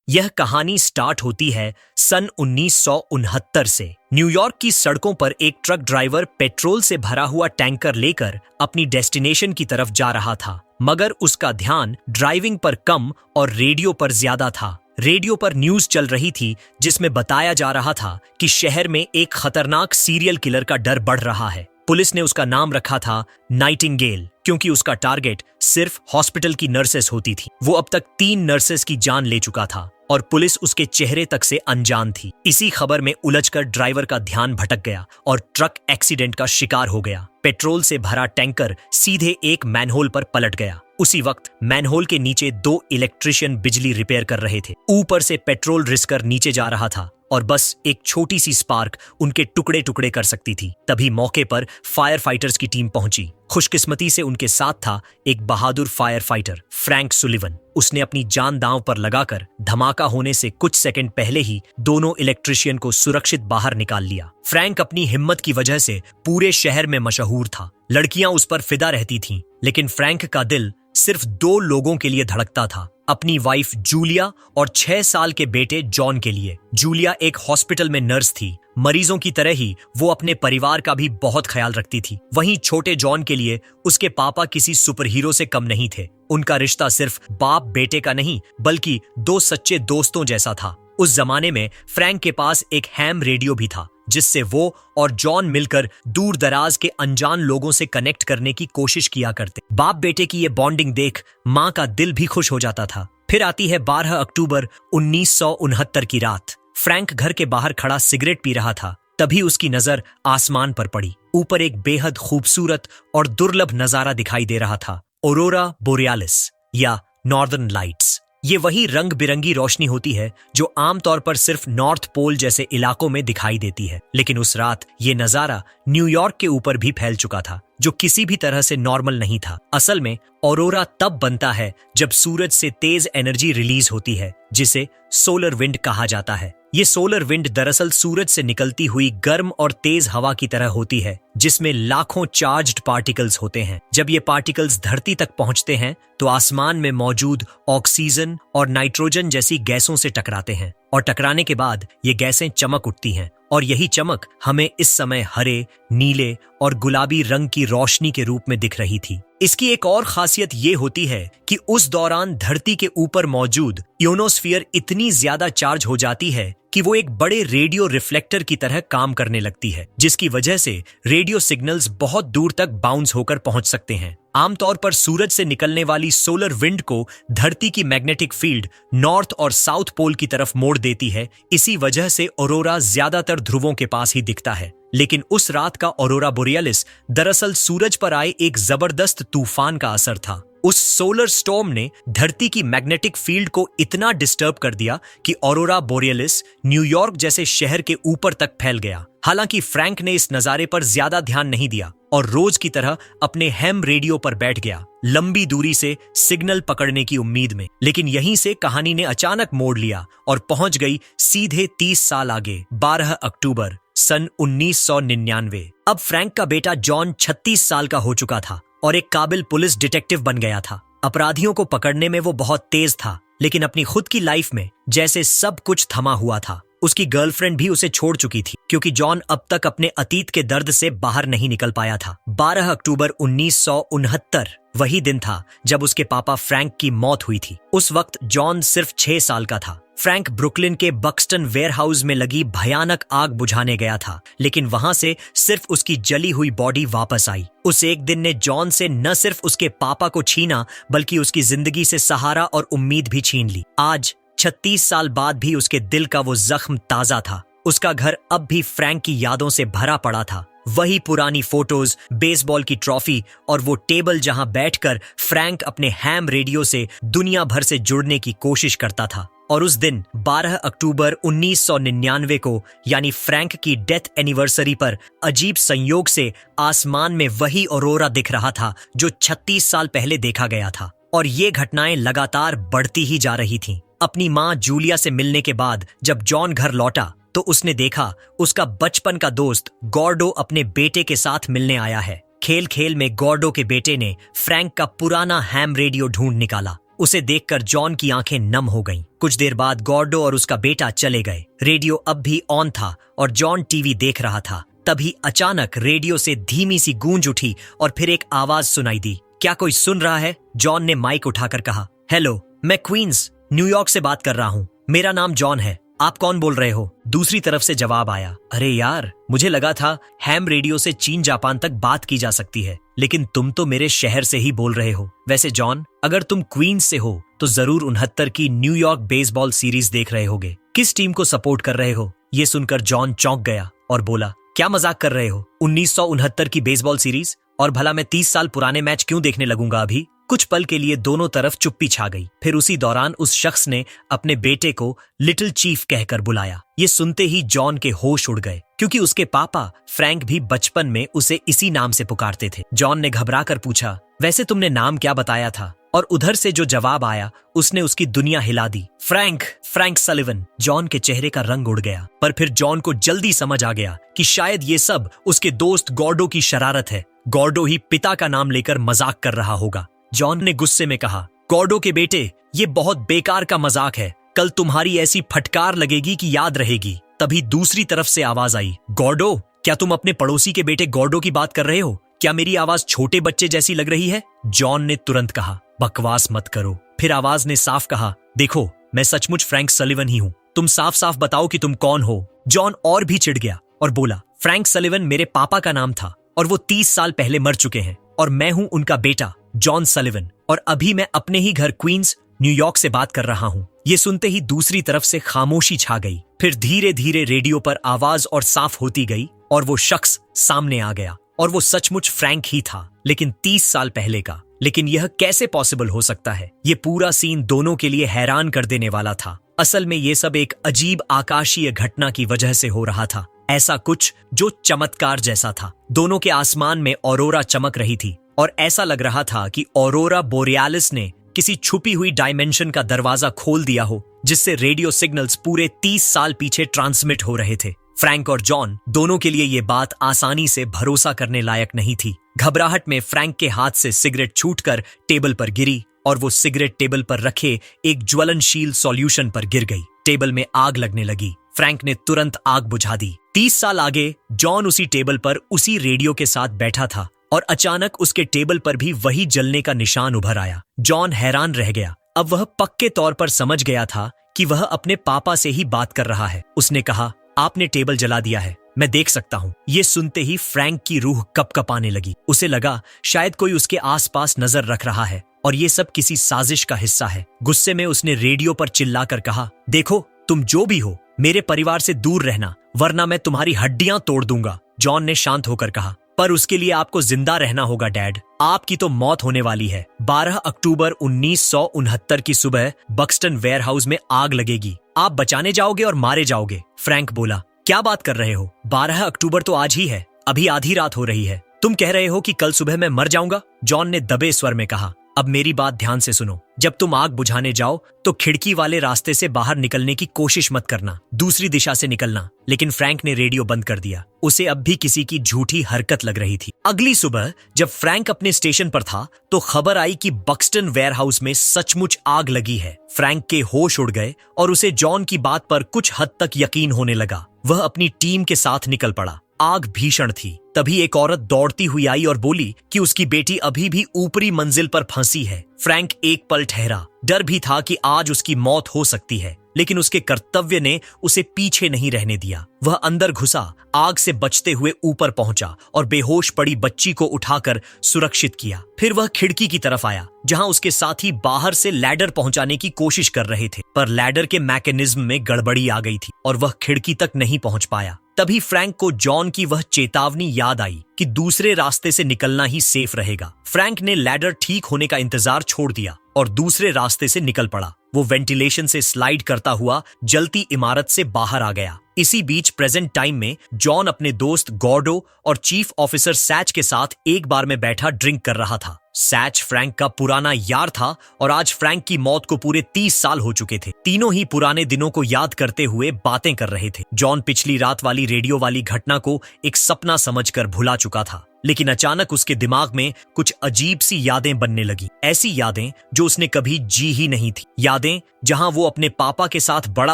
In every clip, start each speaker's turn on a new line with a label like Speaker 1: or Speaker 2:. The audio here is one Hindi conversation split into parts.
Speaker 1: यह कहानी स्टार्ट होती है सन 1969 से। न्यूयॉर्क की सड़कों पर एक ट्रक ड्राइवर पेट्रोल से भरा हुआ टैंकर लेकर अपनी डेस्टिनेशन की तरफ जा रहा था, मगर उसका ध्यान ड्राइविंग पर कम और रेडियो पर ज्यादा था। रेडियो पर न्यूज चल रही थी जिसमें बताया जा रहा था कि शहर में एक खतरनाक सीरियल किलर का डर बढ़ रहा है। पुलिस ने उसका नाम रखा था नाइटिंगेल, क्योंकि उसका टारगेट सिर्फ हॉस्पिटल की नर्सेस होती थी। वो अब तक 3 नर्सेस की जान ले चुका था और पुलिस उसके चेहरे तक से अनजान थी। इसी खबर में उलझकर ड्राइवर का ध्यान भटक गया और ट्रक एक्सीडेंट का शिकार हो गया। पेट्रोल से भरा टैंकर सीधे एक मैनहोल पर पलट गया। उसी वक्त मैनहोल के नीचे 2 इलेक्ट्रिशियन बिजली रिपेयर कर रहे थे। ऊपर से पेट्रोल रिसकर नीचे जा रहा था और बस एक छोटी सी स्पार्क उनके टुकड़े टुकड़े कर सकती थी। तभी मौके पर फायर फाइटर्स की टीम पहुंची। खुशकिस्मती से उनके साथ था एक बहादुर फायर फाइटर फ्रैंक सुलिवन। उसने अपनी जान दांव पर लगाकर धमाका होने से कुछ सेकंड पहले ही दोनों इलेक्ट्रिशियन को सुरक्षित बाहर निकाल लिया। फ्रैंक अपनी हिम्मत की वजह से पूरे शहर में मशहूर था। लड़कियां उस पर फिदा रहती थीं, लेकिन फ्रैंक का दिल सिर्फ 2 लोगों के लिए धड़कता था, अपनी वाइफ जूलिया और 6 साल के बेटे जॉन के लिए। जूलिया एक हॉस्पिटल में नर्स थी। मरीजों की तरह ही वो अपने परिवार का भी बहुत ख्याल रखती थी। वहीं छोटे जॉन के लिए उसके पापा किसी सुपर हीरो से कम नहीं थे। उनका रिश्ता सिर्फ बाप बेटे का नहीं, बल्कि 2 सच्चे दोस्तों जैसा था। उस जमाने में फ्रैंक के पास एक हैम रेडियो भी था, जिससे वो और जॉन मिलकर दूर दराज के अनजान लोगों से कनेक्ट करने की कोशिश किया करते। बाप बेटे की ये बॉन्डिंग देख माँ का दिल भी खुश हो जाता था। फिर आती है 12 अक्टूबर 1969 की रात। फ्रैंक घर के बाहर खड़ा सिगरेट पी रहा था। तभी उसकी नजर आसमान पर पड़ी। ऊपर एक बेहद खूबसूरत और दुर्लभ नजारा दिखाई दे रहा था, ऑरोरा बोरियालिस या नॉर्दर्न लाइट्स। ये वही रंग बिरंगी रोशनी होती है जो आमतौर पर सिर्फ नॉर्थ पोल जैसे इलाकों में दिखाई देती है, लेकिन उस रात ये नजारा न्यूयॉर्क के ऊपर भी फैल चुका था, जो किसी भी तरह से नॉर्मल नहीं था। असल में ऑरोरा तब बनता है जब सूरज से तेज एनर्जी रिलीज होती है, जिसे सोलर विंड कहा जाता है। ये सोलर विंड दरअसल सूरज से निकलती हुई गर्म और तेज हवा की तरह होती है, जिसमें लाखों चार्ज्ड पार्टिकल्स होते हैं। जब ये पार्टिकल्स धरती तक पहुंचते हैं तो आसमान में मौजूद ऑक्सीजन और नाइट्रोजन जैसी गैसों से टकराते हैं और टकराने के बाद ये गैसें चमक उठती हैं और यही चमक हमें इस समय हरे, नीले और गुलाबी रंग की रोशनी के रूप में दिख रही थी। इसकी एक और खासियत ये होती है कि उस दौरान धरती के ऊपर मौजूद ionosphere इतनी ज्यादा चार्ज हो जाती है कि वो एक बड़े रेडियो रिफ्लेक्टर की तरह काम करने लगती है, जिसकी वजह से रेडियो सिग्नल्स बहुत दूर तक बाउंस होकर पहुंच सकते हैं। आमतौर पर सूरज से निकलने वाली सोलर विंड को धरती की मैग्नेटिक फील्ड नॉर्थ और साउथ पोल की तरफ मोड़ देती है। इसी वजह से ऑरोरा ज्यादातर ध्रुवों के पास ही दिखता है। लेकिन उस रात का ऑरोरा बोरियालिस दरअसल सूरज पर आए एक जबरदस्त तूफान का असर था। उस सोलर स्टॉर्म ने धरती की मैग्नेटिक फील्ड को इतना डिस्टर्ब कर दिया कि ऑरोरा बोरियालिस न्यूयॉर्क जैसे शहर के ऊपर तक फैल गया। हालांकि फ्रैंक ने इस नजारे पर ज्यादा ध्यान नहीं दिया और रोज की तरह अपने हैम रेडियो पर बैठ गया, लंबी दूरी से सिग्नल पकड़ने की उम्मीद में। लेकिन यहीं से कहानी ने अचानक मोड़ लिया और पहुंच गई सीधे 30 साल आगे, 12 अक्टूबर सन 1999। अब फ्रैंक का बेटा जॉन 36 साल का हो चुका था और एक काबिल पुलिस डिटेक्टिव बन गया था। अपराधियों को पकड़ने में वो बहुत तेज था, लेकिन अपनी खुद की लाइफ में जैसे सब कुछ थमा हुआ था। उसकी गर्लफ्रेंड भी उसे छोड़ चुकी थी, क्योंकि जॉन अब तक अपने अतीत के दर्द से बाहर नहीं निकल पाया था। 12 अक्टूबर 1969 वही दिन था जब उसके पापा फ्रैंक की मौत हुई थी। उस वक्त जॉन सिर्फ 6 साल का था। फ्रैंक ब्रुकलिन के बक्सटन वेयरहाउस में लगी भयानक आग बुझाने गया था, लेकिन वहां से सिर्फ उसकी जली हुई बॉडी वापस आई। उस एक दिन ने जॉन से न सिर्फ उसके पापा को छीना, बल्कि उसकी जिंदगी से सहारा और उम्मीद भी छीन ली। आज 36 साल बाद भी उसके दिल का वो जख्म ताजा था। उसका घर अब भी फ्रैंक की यादों से भरा पड़ा था। वही पुरानी फोटोज, बेसबॉल की ट्रॉफी और वो टेबल जहां बैठकर फ्रैंक अपने हैम रेडियो से दुनिया भर से जुड़ने की कोशिश करता था। और उस दिन 12 अक्टूबर 1999 को, यानी फ्रैंक की डेथ एनिवर्सरी पर, अजीब संयोग से आसमान में वही ऑरोरा दिख रहा था जो 36 साल पहले देखा गया था। और ये घटनाएं लगातार बढ़ती ही जा रही थीं। अपनी माँ जूलिया से मिलने के बाद जब जॉन घर लौटा तो उसने देखा उसका बचपन का दोस्त गॉर्डो अपने बेटे के साथ मिलने आया है। खेल खेल में गॉर्डो के बेटे ने फ्रैंक का पुराना हैम रेडियो ढूंढ निकाला उसे देखकर जॉन की आंखें नम हो गईं। कुछ देर बाद गॉर्डो और उसका बेटा चले गए। रेडियो अब भी ऑन था और जॉन टीवी देख रहा था। तभी अचानक रेडियो से धीमी सी गूंज उठी और फिर एक आवाज सुनाई दी। क्या कोई सुन रहा है? जॉन ने माइक उठाकर कहा। हेलो, मैं क्वींस, न्यूयॉर्क से बात कर रहा हूँ। मेरा नाम जॉन है। आप कौन बोल रहे हो? दूसरी तरफ से जवाब आया। अरे यार, मुझे लगा था हैम रेडियो से चीन जापान तक बात की जा सकती है, लेकिन तुम तो मेरे शहर से ही बोल रहे हो। वैसे जॉन, अगर तुम क्वींस से हो तो जरूर 69 की न्यूयॉर्क बेसबॉल सीरीज देख रहे होगे। किस टीम को सपोर्ट कर रहे हो? ये सुनकर जॉन चौंक गया और बोला, क्या मजाक कर रहे हो? 1969 की बेसबॉल सीरीज? और भला मैं 30 साल पुराने मैच क्यों देखने लगूंगा अभी? कुछ पल के लिए दोनों तरफ चुप्पी छा गई। फिर उसी दौरान उस शख्स ने अपने बेटे को लिटिल चीफ कहकर बुलाया। ये सुनते ही जॉन के होश उड़ गए, क्योंकि उसके पापा फ्रैंक भी बचपन में उसे इसी नाम से पुकारते थे। जॉन ने घबराकर पूछा, वैसे तुमने नाम क्या बताया था? और उधर से जो जवाब आया उसने उसकी दुनिया हिला दी। Frank Sullivan. जॉन के चेहरे का रंग उड़ गया, पर फिर जॉन को जल्दी समझ आ गया कि शायद ये सब उसके दोस्त गॉर्डो की शरारत है। गॉर्डो ही पिता का नाम लेकर मजाक कर रहा होगा। जॉन ने गुस्से में कहा, गॉर्डो के बेटे, ये बहुत बेकार का मजाक है। कल तुम्हारी ऐसी फटकार लगेगी कि याद रहेगी। तभी दूसरी तरफ से आवाज आई, गॉर्डो, क्या तुम अपने पड़ोसी के बेटे गॉर्डो की बात कर रहे हो? क्या मेरी आवाज छोटे बच्चे जैसी लग रही है? जॉन ने तुरंत कहा, बकवास मत करो। फिर आवाज ने साफ कहा, देखो, मैं सचमुच फ्रैंक सलिवन ही हूँ। तुम साफ साफ बताओ कि तुम कौन हो। जॉन और भी चिढ़ गया और बोला, फ्रैंक सलिवन मेरे पापा का नाम था और वो 30 साल पहले मर चुके हैं, और मैं हूँ उनका बेटा जॉन सलिवन, और अभी मैं अपने ही घर क्वींस, न्यूयॉर्क से बात कर रहा हूँ। ये सुनते ही दूसरी तरफ से खामोशी छा गई। फिर धीरे धीरे रेडियो पर आवाज और साफ होती गई और वो शख्स सामने आ गया, और वो सचमुच फ्रैंक ही था, लेकिन 30 साल पहले का। लेकिन यह कैसे पॉसिबल हो सकता है? ये पूरा सीन दोनों के लिए हैरान कर देने वाला था। असल में ये सब एक अजीब आकाशीय घटना की वजह से हो रहा था, ऐसा कुछ जो चमत्कार जैसा था। दोनों के आसमान में ऑरोरा चमक रही थी और ऐसा लग रहा था कि ऑरोरा बोरियालिस ने किसी छुपी हुई डायमेंशन का दरवाजा खोल दिया हो, जिससे रेडियो सिग्नल्स पूरे 30 साल पीछे ट्रांसमिट हो रहे थे। फ्रैंक और जॉन दोनों के लिए ये बात आसानी से भरोसा करने लायक नहीं थी। घबराहट में फ्रैंक के हाथ से सिगरेट छूटकर टेबल पर गिरी और वो सिगरेट टेबल पर रखे एक ज्वलनशील सॉल्यूशन पर गिर गई। टेबल में आग लगने लगी। फ्रैंक ने तुरंत आग बुझा दी। 30 साल आगे जॉन उसी टेबल पर उसी रेडियो के साथ बैठा था और अचानक उसके टेबल पर भी वही जलने का निशान उभर आया। जॉन हैरान रह गया। अब वह पक्के तौर पर समझ गया था कि वह अपने पापा से ही बात कर रहा है। उसने कहा, आपने टेबल जला दिया है, मैं देख सकता हूँ। ये सुनते ही फ्रैंक की रूह कपकपाने लगी। उसे लगा शायद कोई उसके आसपास नजर रख रहा है और ये सब किसी साजिश का हिस्सा है। गुस्से में उसने रेडियो पर चिल्लाकर कहा, देखो, तुम जो भी हो, मेरे परिवार से दूर रहना, वरना मैं तुम्हारी हड्डियां तोड़ दूंगा। जॉन ने शांत होकर कहा, पर उसके लिए आपको जिंदा रहना होगा डैड। आपकी तो मौत होने वाली है। 12 अक्टूबर 1969 की सुबह बक्सटन वेयरहाउस में आग लगेगी। आप बचाने जाओगे और मारे जाओगे। फ्रैंक बोला, क्या बात कर रहे हो? 12 अक्टूबर तो आज ही है। अभी आधी रात हो रही है। तुम कह रहे हो कि कल सुबह मैं मर जाऊंगा? जॉन ने दबे स्वर में कहा, अब मेरी बात ध्यान से सुनो। जब तुम आग बुझाने जाओ तो खिड़की वाले रास्ते से बाहर निकलने की कोशिश मत करना, दूसरी दिशा से निकलना। लेकिन फ्रैंक ने रेडियो बंद कर दिया। उसे अब भी किसी की झूठी हरकत लग रही थी। अगली सुबह जब फ्रैंक अपने स्टेशन पर था तो खबर आई कि बक्सटन वेयरहाउस में सचमुच आग लगी है। फ्रैंक के होश उड़ गए और उसे जॉन की बात पर कुछ हद तक यकीन होने लगा। वह अपनी टीम के साथ निकल पड़ा। आग भीषण थी। तभी एक औरत दौड़ती हुई आई और बोली कि उसकी बेटी अभी भी ऊपरी मंजिल पर फंसी है। फ्रैंक एक पल ठहरा। डर भी था कि आज उसकी मौत हो सकती है, लेकिन उसके कर्तव्य ने उसे पीछे नहीं रहने दिया। वह अंदर घुसा, आग से बचते हुए ऊपर पहुंचा और बेहोश पड़ी बच्ची को उठाकर सुरक्षित किया। फिर वह खिड़की की तरफ आया, जहां उसके साथी बाहर से लैडर पहुंचाने की कोशिश कर रहे थे, पर लैडर के मैकेनिज्म में गड़बड़ी आ गई थी और वह खिड़की तक नहीं पहुंच पाया। तभी फ्रैंक को जॉन की वह चेतावनी याद आई कि दूसरे रास्ते से निकलना ही सेफ रहेगा। फ्रैंक ने लैडर ठीक होने का इंतजार छोड़ दिया और दूसरे रास्ते से निकल पड़ा। वो वेंटिलेशन से स्लाइड करता हुआ जलती इमारत से बाहर आ गया। इसी बीच प्रेजेंट टाइम में जॉन अपने दोस्त गॉर्डो और चीफ ऑफिसर सैच के साथ एक बार में बैठा ड्रिंक कर रहा था। सैच फ्रैंक का पुराना यार था और आज फ्रैंक की मौत को पूरे 30 साल हो चुके थे। तीनों ही पुराने दिनों को याद करते हुए बातें कर रहे थे। जॉन पिछली रात वाली रेडियो वाली घटना को एक सपना समझकर भुला चुका था, लेकिन अचानक उसके दिमाग में कुछ अजीब सी यादें बनने लगी। ऐसी यादें जो उसने कभी जी ही नहीं थी। यादें जहां वो अपने पापा के साथ बड़ा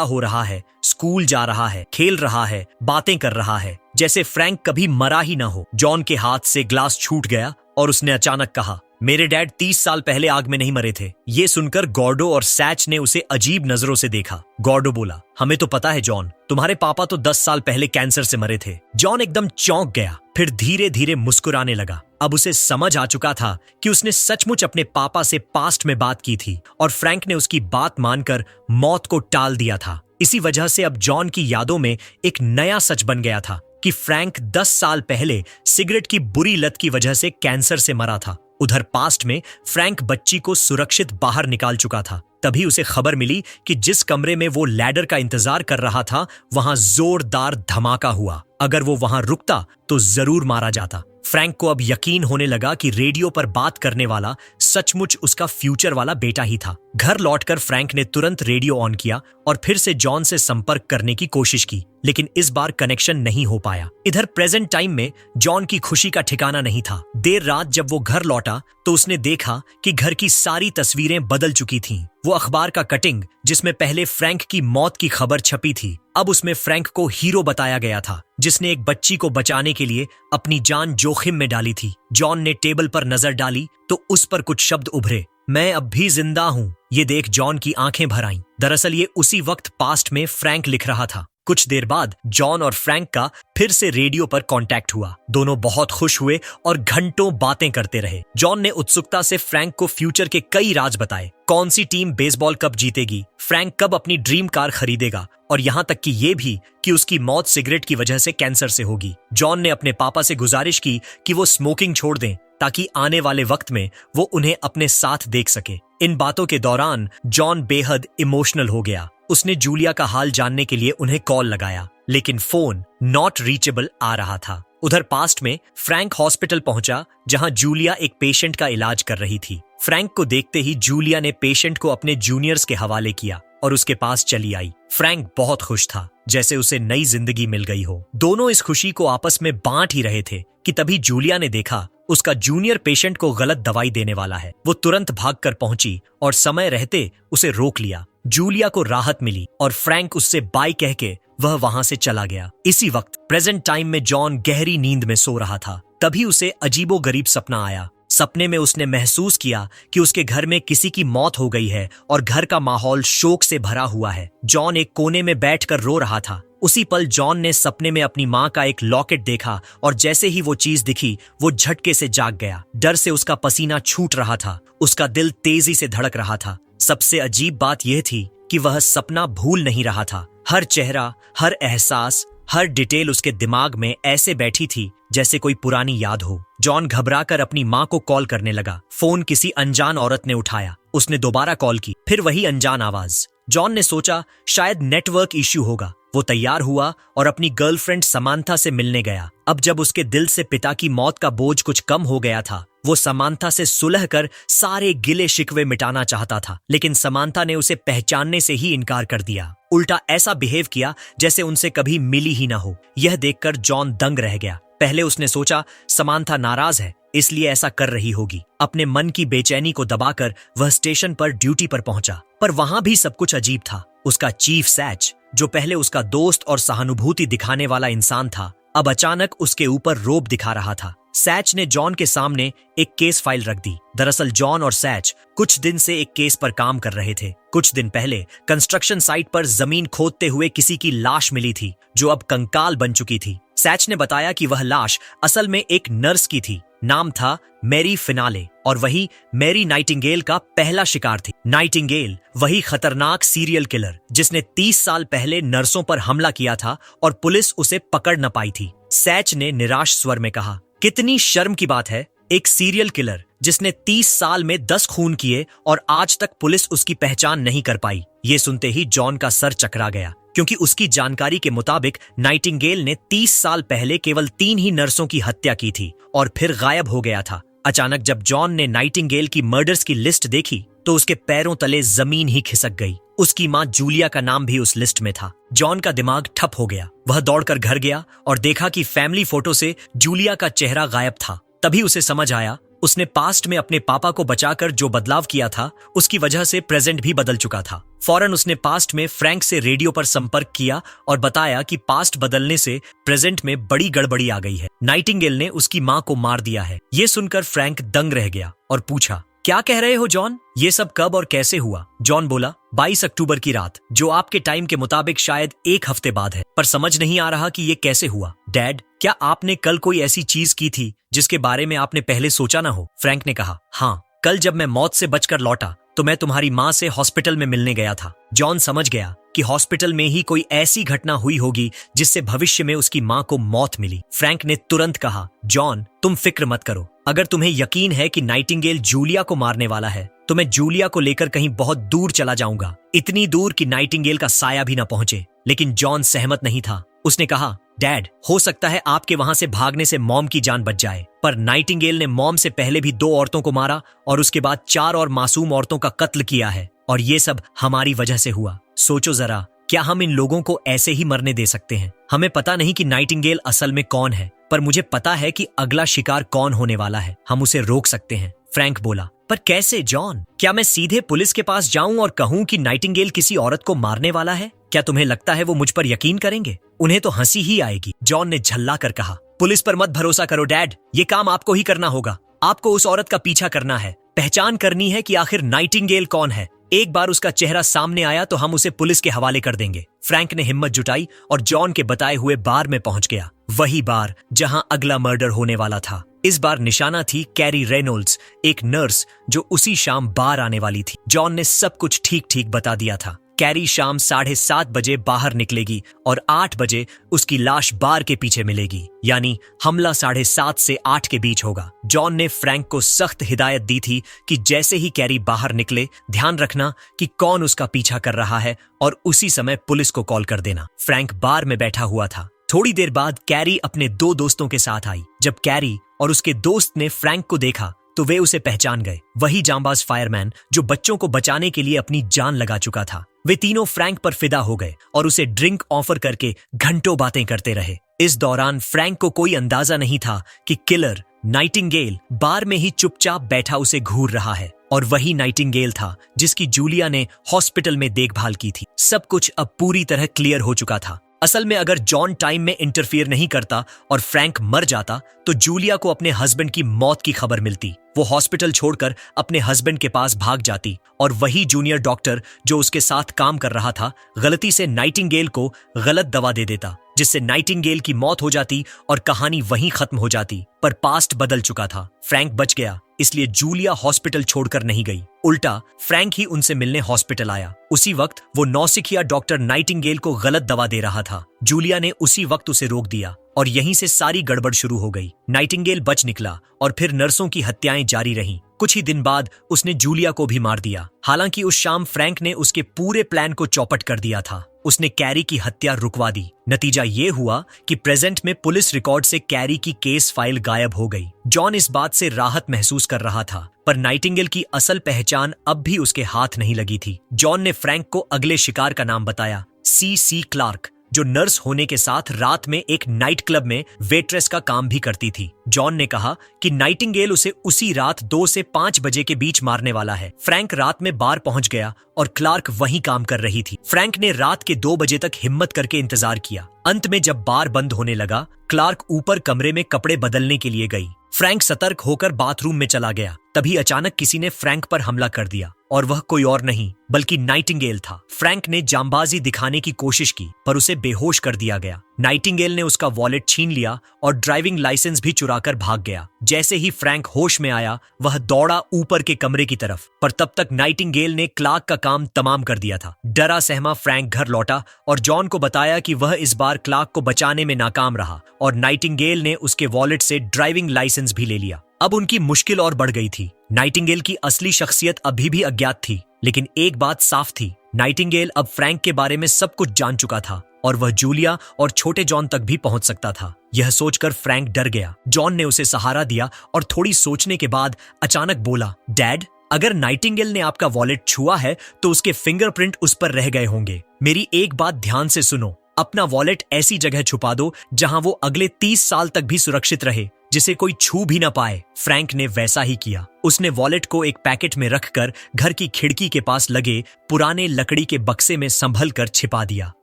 Speaker 1: हो रहा है, स्कूल जा रहा है, खेल रहा है, बातें कर रहा है, जैसे फ्रैंक कभी मरा ही ना हो। जॉन के हाथ से ग्लास छूट गया और उसने अचानक कहा, मेरे डैड 30 साल पहले आग में नहीं मरे थे। ये सुनकर गॉर्डो और सैच ने उसे अजीब नजरों से देखा। गॉर्डो बोला, हमें तो पता है जॉन, तुम्हारे पापा तो 10 साल पहले कैंसर से मरे थे। जॉन एकदम चौंक गया, फिर धीरे धीरे मुस्कुराने लगा। अब उसे समझ आ चुका था कि उसने सचमुच अपने पापा से पास्ट में बात की थी और फ्रैंक ने उसकी बात मानकर मौत को टाल दिया था। इसी वजह से अब जॉन की यादों में एक नया सच बन गया था कि फ्रैंक 10 साल पहले सिगरेट की बुरी लत की वजह से कैंसर से मरा था। उधर पास्ट में फ्रैंक बच्ची को सुरक्षित बाहर निकाल चुका था। तभी उसे खबर मिली कि जिस कमरे में वो लैडर का इंतजार कर रहा था वहां जोरदार धमाका हुआ। अगर वो वहां रुकता तो जरूर मारा जाता। फ्रैंक को अब यकीन होने लगा कि रेडियो पर बात करने वाला सचमुच उसका फ्यूचर वाला बेटा ही था। घर लौटकर फ्रैंक ने तुरंत रेडियो ऑन किया और फिर से जॉन से संपर्क करने की कोशिश की, लेकिन इस बार कनेक्शन नहीं हो पाया। इधर प्रेजेंट टाइम में जॉन की खुशी का ठिकाना नहीं था। देर रात जब वो घर लौटा तो उसने देखा कि घर की सारी तस्वीरें बदल चुकी थीं। वो अखबार का कटिंग जिसमें पहले फ्रैंक की मौत की खबर छपी थी, अब उसमें फ्रैंक को हीरो बताया गया था, जिसने एक बच्ची को बचाने के लिए अपनी जान जोखिम में डाली थी। जॉन ने टेबल पर नजर डाली तो उस पर कुछ शब्द उभरे, मैं अब भी जिंदा हूं। ये देख जॉन की आंखें भर आईं। दरअसल ये उसी वक्त पास्ट में फ्रैंक लिख रहा था। कुछ देर बाद जॉन और फ्रैंक का फिर से रेडियो पर कांटेक्ट हुआ। दोनों बहुत खुश हुए और घंटों बातें करते रहे। जॉन ने उत्सुकता से फ्रैंक को फ्यूचर के कई राज बताए, कौन सी टीम बेसबॉल कप जीतेगी, फ्रैंक कब अपनी ड्रीम कार खरीदेगा और यहाँ तक कि ये भी कि उसकी मौत सिगरेट की वजह से कैंसर से होगी। जॉन ने अपने पापा से गुजारिश की कि वो स्मोकिंग छोड़ दें ताकि आने वाले वक्त में वो उन्हें अपने साथ देख सके। इन बातों के दौरान जॉन बेहद इमोशनल हो गया। उसने जूलिया का हाल जानने के लिए उन्हें कॉल लगाया, लेकिन फोन नॉट रीचेबल आ रहा था। उधर पास्ट में फ्रैंक हॉस्पिटल पहुंचा जहां जूलिया एक पेशेंट का इलाज कर रही थी। फ्रैंक को देखते ही जूलिया ने पेशेंट को अपने जूनियर्स के हवाले किया और उसके पास चली आई। फ्रैंक बहुत खुश था, जैसे उसे नई जिंदगी मिल गई हो। दोनों इस खुशी को आपस में बांट ही रहे थे कि तभी जूलिया ने देखा उसका जूनियर पेशेंट को गलत दवाई देने वाला है। वो तुरंत भागकर पहुंची और समय रहते उसे रोक लिया। जूलिया को राहत मिली और फ्रैंक उससे बाय कह के वह वहां से चला गया। इसी वक्त प्रेजेंट टाइम में जॉन गहरी नींद में सो रहा था। तभी उसे अजीबोगरीब सपना आया। सपने में उसने महसूस किया कि उसके घर में किसी की मौत हो गई है और घर का माहौल शोक से भरा हुआ है। जॉन एक कोने में बैठकर रो रहा था। उसी पल जॉन ने सपने में अपनी माँ का एक लॉकेट देखा और जैसे ही वो चीज दिखी वो झटके से जाग गया। डर से उसका पसीना छूट रहा था, उसका दिल तेजी से धड़क रहा था। सबसे अजीब बात यह थी कि वह सपना भूल नहीं रहा था। हर चेहरा, हर एहसास, हर डिटेल उसके दिमाग में ऐसे बैठी थी जैसे कोई पुरानी याद हो। जॉन घबराकर अपनी माँ को कॉल करने लगा। फोन किसी अनजान औरत ने उठाया। उसने दोबारा कॉल की, फिर वही अनजान आवाज। जॉन ने सोचा शायद नेटवर्क इश्यू होगा। वो तैयार हुआ और अपनी गर्लफ्रेंड समांथा से मिलने गया। अब जब उसके दिल से पिता की मौत का बोझ कुछ कम हो गया था, वो समांथा से सुलह कर सारे गिले शिकवे मिटाना चाहता था, लेकिन समांथा ने उसे पहचानने से ही इनकार कर दिया। उल्टा ऐसा बिहेव किया जैसे उनसे कभी मिली ही ना हो। यह देखकर जॉन दंग रह गया। पहले उसने सोचा समांथा नाराज है इसलिए ऐसा कर रही होगी। अपने मन की बेचैनी को दबाकर वह स्टेशन पर ड्यूटी पर पहुंचा, पर वहां भी सब कुछ अजीब था। उसका चीफ सैच, जो पहले उसका दोस्त और सहानुभूति दिखाने वाला इंसान था, अब अचानक उसके ऊपर रोब दिखा रहा था। सैच ने जॉन के सामने एक केस फाइल रख दी। दरअसल जॉन और सैच कुछ दिन से एक केस पर काम कर रहे थे। कुछ दिन पहले कंस्ट्रक्शन साइट पर जमीन खोदते हुए किसी की लाश मिली थी जो अब कंकाल बन चुकी थी। सैच ने बताया कि वह लाश असल में एक नर्स की थी। नाम था मैरी फिनाले और वही मैरी नाइटिंगेल का पहला शिकार थी। नाइटिंगेल वही खतरनाक सीरियल किलर जिसने 30 साल पहले नर्सों पर हमला किया था और पुलिस उसे पकड़ न पाई थी। सैच ने निराश स्वर में कहा, कितनी शर्म की बात है, एक सीरियल किलर जिसने 30 साल में 10 खून किए और आज तक पुलिस उसकी पहचान नहीं कर पाई। ये सुनते ही जॉन का सर चकरा गया, क्योंकि उसकी जानकारी के मुताबिक नाइटिंगेल ने 30 साल पहले केवल 3 ही नर्सों की हत्या की थी और फिर गायब हो गया था। अचानक जब जॉन ने नाइटिंगेल की मर्डर्स की लिस्ट देखी तो उसके पैरों तले जमीन ही खिसक गई। उसकी माँ जूलिया का नाम भी उस लिस्ट में था। जॉन का दिमाग ठप हो गया। वह दौड़कर घर गया और देखा कि फैमिली फोटो से जूलिया का चेहरा गायब था। तभी उसे समझ आया, उसने पास्ट में अपने पापा को बचाकर जो बदलाव किया था उसकी वजह से प्रेजेंट भी बदल चुका था। फौरन उसने पास्ट में फ्रैंक से रेडियो पर संपर्क किया और बताया कि पास्ट बदलने से प्रेजेंट में बड़ी गड़बड़ी आ गई है। नाइटिंगेल ने उसकी माँ को मार दिया है। ये सुनकर फ्रैंक दंग रह गया और पूछा, क्या कह रहे हो जॉन? ये सब कब और कैसे हुआ? जॉन बोला, 22 अक्टूबर की रात, जो आपके टाइम के मुताबिक शायद एक हफ्ते बाद है, पर समझ नहीं आ रहा कि ये कैसे हुआ। डैड, क्या आपने कल कोई ऐसी चीज की थी जिसके बारे में आपने पहले सोचा ना हो? फ्रैंक ने कहा, हाँ, कल जब मैं मौत से बचकर लौटा तो मैं तुम्हारी माँ से हॉस्पिटल में मिलने गया था। जॉन समझ गया कि हॉस्पिटल में ही कोई ऐसी घटना हुई होगी जिससे भविष्य में उसकी माँ को मौत मिली। फ्रैंक ने तुरंत कहा, जॉन, तुम फिक्र मत करो। अगर तुम्हें यकीन है कि नाइटिंगेल जूलिया को मारने वाला है तो मैं जूलिया को लेकर कहीं बहुत दूर चला जाऊंगा, इतनी दूर कि नाइटिंगेल का साया भी न पहुंचे। लेकिन जॉन सहमत नहीं था। उसने कहा, डैड, हो सकता है आपके वहां से भागने से मॉम की जान बच जाए, पर नाइटिंगेल ने मॉम से पहले भी 2 औरतों को मारा और उसके बाद 4 और मासूम औरतों का कत्ल किया है, और ये सब हमारी वजह से हुआ। सोचो जरा, क्या हम इन लोगों को ऐसे ही मरने दे सकते हैं? हमें पता नहीं कि नाइटिंगेल असल में कौन है, पर मुझे पता है कि अगला शिकार कौन होने वाला है। हम उसे रोक सकते हैं। फ्रैंक बोला, पर कैसे जॉन? क्या मैं सीधे पुलिस के पास जाऊं और कहूं कि नाइटिंगेल किसी औरत को मारने वाला है? क्या तुम्हें लगता है वो मुझ पर यकीन करेंगे? उन्हें तो हंसी ही आएगी। जॉन ने झल्ला कर कहा, पुलिस पर मत भरोसा करो डैड, ये काम आपको ही करना होगा। आपको उस औरत का पीछा करना है, पहचान करनी है कि आखिर नाइटिंगेल कौन है। एक बार उसका चेहरा सामने आया तो हम उसे पुलिस के हवाले कर देंगे। फ्रैंक ने हिम्मत जुटाई और जॉन के बताए हुए बार में पहुंच गया, वही बार जहां अगला मर्डर होने वाला था। इस बार निशाना थी कैरी रेनोल्ड्स, एक नर्स जो उसी शाम बार आने वाली थी। जॉन ने सब कुछ ठीक ठीक बता दिया था। कैरी शाम 7:30 बजे बाहर निकलेगी और 8 बजे उसकी लाश बार के पीछे मिलेगी, यानी हमला 7:30 से 8 के बीच होगा। जॉन ने फ्रैंक को सख्त हिदायत दी थी कि जैसे ही कैरी बाहर निकले, ध्यान रखना कि कौन उसका पीछा कर रहा है और उसी समय पुलिस को कॉल कर देना। फ्रैंक बार में बैठा हुआ था। थोड़ी देर बाद कैरी अपने 2 दोस्तों के साथ आई। जब कैरी और उसके दोस्त ने फ्रैंक को देखा तो वे उसे पहचान गए, वही जांबाज फायरमैन जो बच्चों को बचाने के लिए अपनी जान लगा चुका था। वे तीनों फ्रैंक पर फिदा हो गए और उसे ड्रिंक ऑफर करके घंटों बातें करते रहे। इस दौरान फ्रैंक को कोई अंदाजा नहीं था कि किलर नाइटिंगेल बार में ही चुपचाप बैठा उसे घूर रहा है, और वही नाइटिंगेल था जिसकी जूलिया ने हॉस्पिटल में देखभाल की थी। सब कुछ अब पूरी तरह क्लियर हो चुका था। असल में अगर जॉन टाइम में इंटरफियर नहीं करता और फ्रैंक मर जाता तो जूलिया को अपने हस्बैंड की मौत की खबर मिलती। वो हॉस्पिटल छोड़कर अपने हस्बैंड के पास भाग जाती और वही जूनियर डॉक्टर जो उसके साथ काम कर रहा था गलती से नाइटिंगेल को गलत दवा दे देता, जिससे नाइटिंगेल की मौत हो जाती और कहानी वहीं खत्म हो जाती। पर पास्ट बदल चुका था। फ्रैंक बच गया, इसलिए जूलिया हॉस्पिटल छोड़कर नहीं गई। उल्टा फ्रैंक ही उनसे मिलने हॉस्पिटल आया। उसी वक्त वो नौसिखिया डॉक्टर नाइटिंगेल को गलत दवा दे रहा था। जूलिया ने उसी वक्त उसे रोक दिया और यहीं से सारी गड़बड़ शुरू हो गई। नाइटिंगेल बच निकला और फिर नर्सों की हत्याएं जारी रहीं। कुछ ही दिन बाद उसने जूलिया को भी मार दिया। हालांकि उस शाम फ्रैंक ने उसके पूरे प्लान को चौपट कर दिया था। उसने कैरी की हत्या रुकवा दी। नतीजा ये हुआ कि प्रेजेंट में पुलिस रिकॉर्ड से कैरी की केस फाइल गायब हो गई। जॉन इस बात से राहत महसूस कर रहा था, पर नाइटिंगेल की असल पहचान अब भी उसके हाथ नहीं लगी थी। जॉन ने फ्रैंक को अगले शिकार का नाम बताया, C.C. क्लार्क, जो नर्स होने के साथ रात में एक नाइट क्लब में वेट्रेस का काम भी करती थी। जॉन ने कहा कि नाइटिंगेल उसे उसी रात 2 से 5 बजे के बीच मारने वाला है। फ्रैंक रात में बार पहुंच गया और क्लार्क वहीं काम कर रही थी। फ्रैंक ने रात के 2 बजे तक हिम्मत करके इंतजार किया। अंत में जब बार बंद होने लगा, क्लार्क ऊपर कमरे में कपड़े बदलने के लिए गई। फ्रैंक सतर्क होकर बाथरूम में चला गया। तभी अचानक किसी ने फ्रैंक पर हमला कर दिया, और वह कोई और नहीं बल्कि नाइटिंगेल था। फ्रैंक ने जांबाजी दिखाने की कोशिश की, पर उसे बेहोश कर दिया गया। नाइटिंगेल ने उसका वॉलेट छीन लिया और ड्राइविंग लाइसेंस भी चुराकर भाग गया। जैसे ही फ्रैंक होश में आया, वह दौड़ा ऊपर के कमरे की तरफ, पर तब तक नाइटिंगेल ने क्लार्क का काम तमाम कर दिया था। डरा सहमा फ्रैंक घर लौटा और जॉन को बताया कि वह इस बार क्लार्क को बचाने में नाकाम रहा और नाइटिंगेल ने उसके वॉलेट से ड्राइविंग लाइसेंस भी ले लिया। अब उनकी मुश्किल और बढ़ गई थी। नाइटिंगेल की असली शख्सियत अभी भी अज्ञात थी, लेकिन एक बात साफ थी, नाइटिंगेल अब फ्रैंक के बारे में सब कुछ जान चुका था और वह जूलिया और छोटे जॉन तक भी पहुंच सकता था। यह सोचकर फ्रैंक डर गया। जॉन ने उसे सहारा दिया और थोड़ी सोचने के बाद अचानक बोला, डैड, अगर नाइटिंगेल ने आपका वॉलेट छुआ है तो उसके फिंगरप्रिंट उस पर रह गए होंगे। मेरी एक बात ध्यान से सुनो, अपना वॉलेट ऐसी जगह छुपा दो जहां वो अगले 30 साल तक भी सुरक्षित रहे, जिसे कोई छू भी ना पाए। फ्रैंक ने वैसा ही किया। उसने वॉलेट को एक पैकेट में रखकर घर की खिड़की के पास लगे पुराने लकड़ी के बक्से में संभल कर छिपा दिया।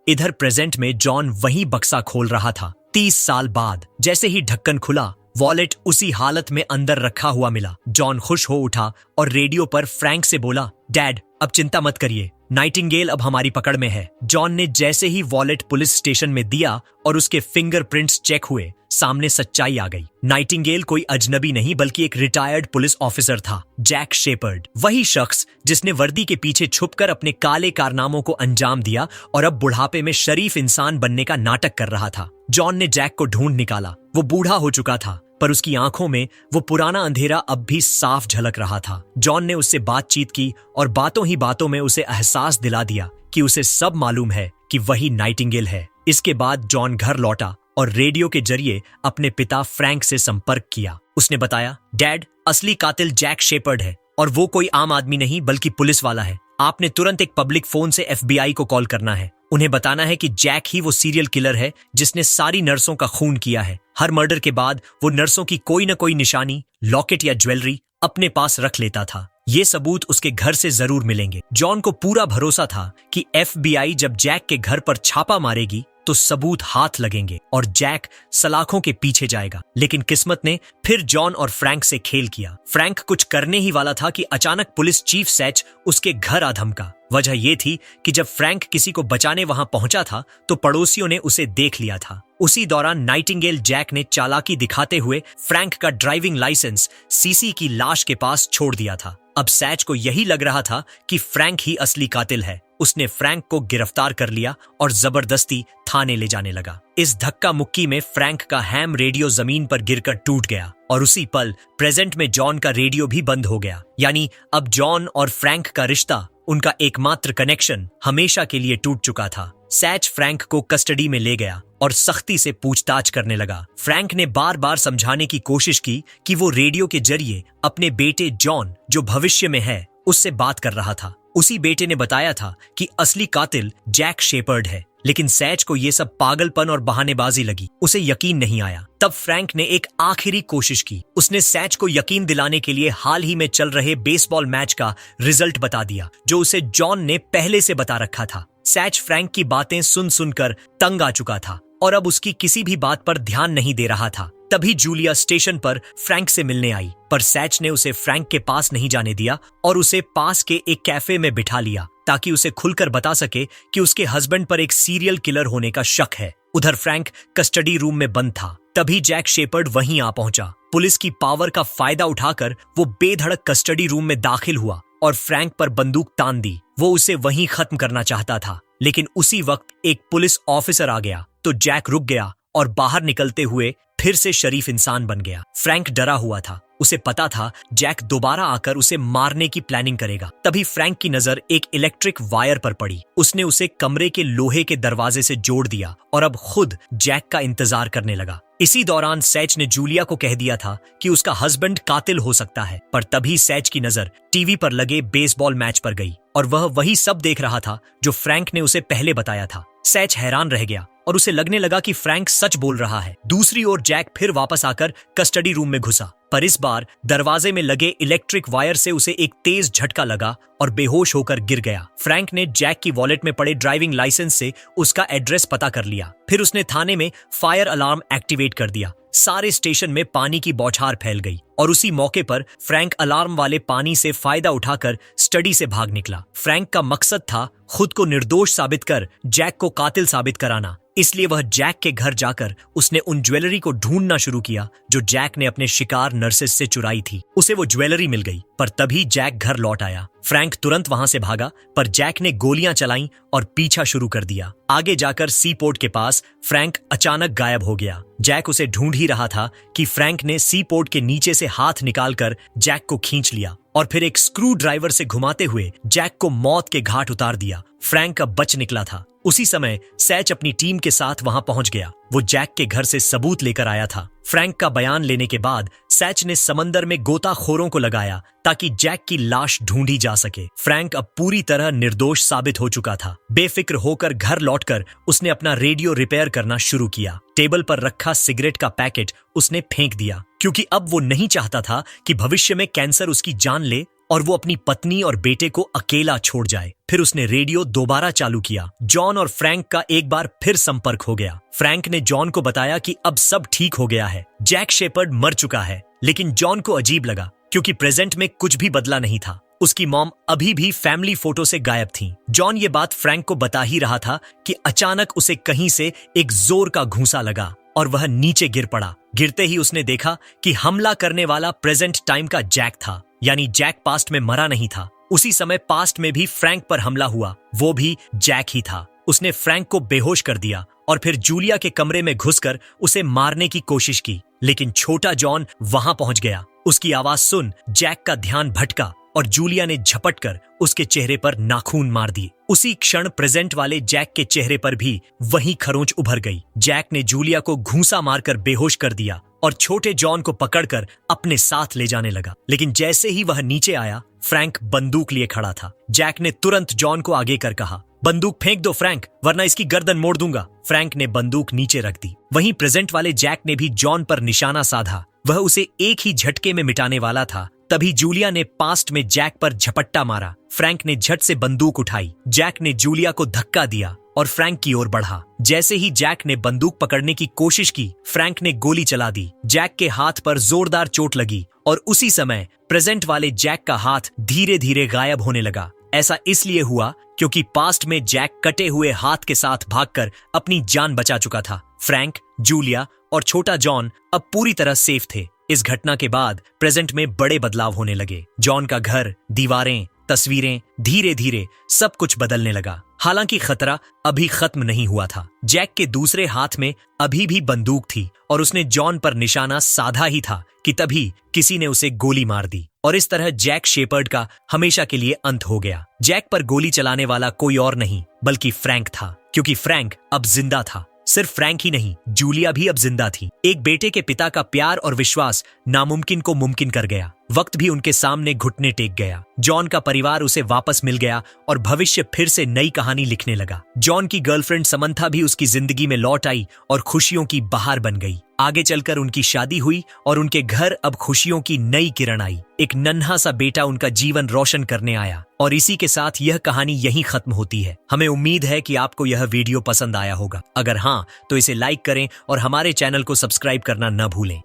Speaker 1: इधर प्रेजेंट में जॉन वही बक्सा खोल रहा था। 30 साल बाद जैसे ही ढक्कन खुला, वॉलेट उसी हालत में अंदर रखा हुआ मिला। जॉन खुश हो उठा और रेडियो पर फ्रैंक से बोला, डैड अब चिंता मत करिए, नाइटिंगेल अब हमारी पकड़ में है। जॉन ने जैसे ही वॉलेट पुलिस स्टेशन में दिया और उसके फिंगरप्रिंट्स चेक हुए, सामने सच्चाई आ गई। नाइटिंगेल कोई अजनबी नहीं बल्कि एक रिटायर्ड पुलिस ऑफिसर था, जैक शेपर्ड। वही शख्स जिसने वर्दी के पीछे छुपकर अपने काले कारनामों को अंजाम दिया और अब बुढ़ापे में शरीफ इंसान बनने का नाटक कर रहा था। जॉन ने जैक को ढूंढ निकाला। वो बूढ़ा हो चुका था, पर उसकी आंखों में वो पुराना अंधेरा अब भी साफ झलक रहा था। जॉन ने उससे बातचीत की और बातों ही बातों में उसे एहसास दिला दिया कि उसे सब मालूम है कि वही नाइटिंगेल है। इसके बाद जॉन घर लौटा और रेडियो के जरिए अपने पिता फ्रैंक से संपर्क किया। उसने बताया, डैड असली कातिल जैक शेपर्ड है और वो कोई आम आदमी नहीं बल्कि पुलिस वाला है। आपने तुरंत एक पब्लिक फोन से FBI को कॉल करना है। उन्हें बताना है कि जैक ही वो सीरियल किलर है जिसने सारी नर्सों का खून किया है। हर मर्डर के बाद वो नर्सों की कोई न कोई निशानी, लॉकेट या ज्वेलरी अपने पास रख लेता था। ये सबूत उसके घर से जरूर मिलेंगे। जॉन को पूरा भरोसा था कि FBI जब जैक के घर पर छापा मारेगी तो सबूत हाथ लगेंगे और जैक सलाखों के पीछे जाएगा। लेकिन किस्मत ने फिर जॉन और फ्रैंक से खेल किया। फ्रैंक कुछ करने ही वाला था कि अचानक पुलिस चीफ सैच उसके घर आ धमका। वजह यह थी कि जब फ्रैंक किसी को बचाने वहां पहुंचा था तो पड़ोसियों ने उसे देख लिया था। उसी दौरान नाइटिंगेल जैक ने चालाकी दिखाते हुए फ्रैंक का ड्राइविंग लाइसेंस सीसी की लाश के पास छोड़ दिया था। अब सैच को यही लग रहा था कि फ्रैंक ही असली कातिल है। उसने फ्रैंक को गिरफ्तार कर लिया और जबरदस्ती थाने ले जाने लगा। इस धक्का मुक्की में फ्रैंक का हैम रेडियो जमीन पर गिरकर टूट गया और उसी पल प्रेजेंट में जॉन का रेडियो भी बंद हो गया। यानी अब जॉन और फ्रैंक का रिश्ता, उनका एकमात्र कनेक्शन, हमेशा के लिए टूट चुका था। सैच फ्रैंक को कस्टडी में ले गया और सख्ती से पूछताछ करने लगा। फ्रैंक ने बार बार समझाने की कोशिश की कि वो रेडियो के जरिए अपने बेटे जॉन, जो भविष्य में है, उससे बात कर रहा था। उसी बेटे ने बताया था कि असली कातिल जैक शेपर्ड है। लेकिन सैच को ये सब पागलपन और बहानेबाजी लगी। उसे यकीन नहीं आया। तब फ्रैंक ने एक आखिरी कोशिश की। उसने सैच को यकीन दिलाने के लिए हाल ही में चल रहे बेसबॉल मैच का रिजल्ट बता दिया, जो उसे जॉन ने पहले से बता रखा था। सैच फ्रैंक की बातें सुन सुनकर तंग आ चुका था और अब उसकी किसी भी बात पर ध्यान नहीं दे रहा था। तभी जूलिया स्टेशन पर फ्रैंक से मिलने आई, पर सैच ने उसे फ्रैंक के पास नहीं जाने दिया और उसे पास के एक कैफे में बिठा लिया ताकि उसे खुलकर बता सके कि उसके हस्बैंड पर एक सीरियल किलर होने का शक है। उधर फ्रैंक कस्टडी रूम में बंद था। तभी जैक शेपर्ड वहीं आ पहुंचा। पुलिस की पावर का फायदा उठाकर वो बेधड़क कस्टडी रूम में दाखिल हुआ और फ्रैंक पर बंदूक तान दी। वो उसे वहीं खत्म करना चाहता था, लेकिन उसी वक्त एक पुलिस ऑफिसर आ गया तो जैक रुक गया और बाहर निकलते हुए फिर से शरीफ इंसान बन गया। फ्रैंक डरा हुआ था। उसे पता था जैक दोबारा आकर उसे मारने की प्लानिंग करेगा। तभी फ्रैंक की नजर एक इलेक्ट्रिक वायर पर पड़ी। उसने उसे कमरे के लोहे के दरवाजे से जोड़ दिया और अब खुद जैक का इंतजार करने लगा। इसी दौरान सैच ने जूलिया को कह दिया था कि उसका हस्बैंड कातिल हो सकता है, पर तभी सैच की नजर टीवी पर लगे बेसबॉल मैच पर गई और वह वही सब देख रहा था जो फ्रैंक ने उसे पहले बताया था। सैच हैरान रह गया और उसे लगने लगा कि फ्रैंक सच बोल रहा है। दूसरी ओर जैक फिर वापस आकर कस्टडी रूम में घुसा, पर इस बार दरवाजे में लगे इलेक्ट्रिक वायर से उसे एक तेज झटका लगा और बेहोश होकर गिर गया। फ्रैंक ने जैक की वॉलेट में पड़े ड्राइविंग लाइसेंस से उसका एड्रेस पता कर लिया। फिर उसने थाने में फायर अलार्म एक्टिवेट कर दिया। सारे स्टेशन में पानी की बौछार फैल गई और उसी मौके पर फ्रैंक अलार्म वाले पानी से फायदा उठाकर स्टडी से भाग निकला। फ्रैंक का मकसद था खुद को निर्दोष साबित कर जैक को कातिल साबित कराना। इसलिए वह जैक के घर जाकर उसने उन ज्वेलरी को ढूंढना शुरू किया जो जैक ने अपने शिकार नर्सेस से चुराई थी। उसे वो ज्वेलरी मिल गई, पर तभी जैक घर लौट आया। फ्रैंक तुरंत वहां से भागा, पर जैक ने गोलियां चलाईं और पीछा शुरू कर दिया। आगे जाकर सी पोर्ट के पास फ्रैंक अचानक गायब हो गया। जैक उसे ढूंढ ही रहा था कि फ्रैंक ने सी पोर्ट के नीचे से हाथ निकालकर जैक को खींच लिया और फिर एक स्क्रू ड्राइवर से घुमाते हुए जैक को मौत के घाट उतार दिया। फ्रैंक अब बच निकला था। उसी समय सैच अपनी टीम के साथ वहां पहुंच गया। वो जैक के घर से सबूत लेकर आया था। फ्रैंक का बयान लेने के बाद सैच ने समंदर में गोताखोरों को लगाया ताकि जैक की लाश ढूंढी जा सके। फ्रैंक अब पूरी तरह निर्दोष साबित हो चुका था। बेफिक्र होकर घर लौटकर उसने अपना रेडियो रिपेयर करना शुरू किया। टेबल पर रखा सिगरेट का पैकेट उसने फेंक दिया, क्योंकि अब वो नहीं चाहता था कि भविष्य में कैंसर उसकी जान ले और वो अपनी पत्नी और बेटे को अकेला छोड़ जाए। फिर उसने रेडियो दोबारा चालू किया। जॉन और फ्रैंक का एक बार फिर संपर्क हो गया। फ्रैंक ने जॉन को बताया कि अब सब ठीक हो गया है, जैक शेपर्ड मर चुका है। लेकिन जॉन को अजीब लगा, क्योंकि प्रेजेंट में कुछ भी बदला नहीं था। उसकी मॉम अभी भी फैमिली फोटो से गायब थी। जॉन ये बात फ्रैंक को बता ही रहा था कि अचानक उसे कहीं से एक जोर का घूंसा लगा और वह नीचे गिर पड़ा। गिरते ही उसने देखा कि हमला करने वाला प्रेजेंट टाइम का जैक था, यानी जैक पास्ट में मरा नहीं था। उसी समय पास्ट में भी फ्रैंक पर हमला हुआ, वो भी जैक ही था। उसने फ्रैंक को बेहोश कर दिया और फिर जूलिया के कमरे में घुसकर उसे मारने की कोशिश की। लेकिन छोटा जॉन वहां पहुंच गया। उसकी आवाज सुन जैक का ध्यान भटका और जूलिया ने झपटकर उसके चेहरे पर नाखून मार दिए। उसी क्षण प्रेजेंट वाले जैक के चेहरे पर भी वही खरोंच उभर गई। जैक ने जूलिया को घूंसा मारकर बेहोश कर दिया और छोटे जॉन को पकड़कर अपने साथ ले जाने लगा। लेकिन जैसे ही वह नीचे आया, फ्रैंक बंदूक लिए खड़ा था। जैक ने तुरंत जॉन को आगे कर कहा, बंदूक फेंक दो फ्रैंक, वरना इसकी गर्दन मोड़ दूंगा। फ्रैंक ने बंदूक नीचे रख दी। वहीं प्रेजेंट वाले जैक ने भी जॉन पर निशाना साधा। वह उसे एक ही झटके में मिटाने वाला था। तभी जूलिया ने पास्ट में जैक पर झपट्टा मारा। फ्रैंक ने झट से बंदूक उठाई। जैक ने जूलिया को धक्का दिया और फ्रैंक की ओर बढ़ा। जैसे ही जैक ने बंदूक पकड़ने की कोशिश की, फ्रैंक ने गोली चला दी। जैक के हाथ पर जोरदार चोट लगी और उसी समय प्रेजेंट वाले जैक का हाथ धीरे धीरे गायब होने लगा। ऐसा इसलिए हुआ क्योंकि पास्ट में जैक कटे हुए हाथ के साथ भागकर अपनी जान बचा चुका था। फ्रैंक, जूलिया और छोटा जॉन अब पूरी तरह सेफ थे। इस घटना के बाद प्रेजेंट में बड़े बदलाव होने लगे। जॉन का घर, दीवारें, तस्वीरें, धीरे धीरे सब कुछ बदलने लगा। हालांकि खतरा अभी खत्म नहीं हुआ था। जैक के दूसरे हाथ में अभी भी बंदूक थी और उसने जॉन पर निशाना साधा ही था कि तभी किसी ने उसे गोली मार दी और इस तरह जैक शेपर्ड का हमेशा के लिए अंत हो गया। जैक पर गोली चलाने वाला कोई और नहीं बल्कि फ्रैंक था, क्योंकि फ्रैंक अब जिंदा था। सिर्फ फ्रैंक ही नहीं, जूलिया भी अब जिंदा थी। एक बेटे के पिता का प्यार और विश्वास नामुमकिन को मुमकिन कर गया। वक्त भी उनके सामने घुटने टेक गया। जॉन का परिवार उसे वापस मिल गया और भविष्य फिर से नई कहानी लिखने लगा। जॉन की गर्लफ्रेंड समंथा भी उसकी जिंदगी में लौट आई और खुशियों की बहार बन गई। आगे चलकर उनकी शादी हुई और उनके घर अब खुशियों की नई किरण आई। एक नन्हा सा बेटा उनका जीवन रोशन करने आया और इसी के साथ यह कहानी यहीं खत्म होती है। हमें उम्मीद है कि आपको यह वीडियो पसंद आया होगा। अगर हाँ, तो इसे लाइक करें और हमारे चैनल को सब्सक्राइब करना न भूलें।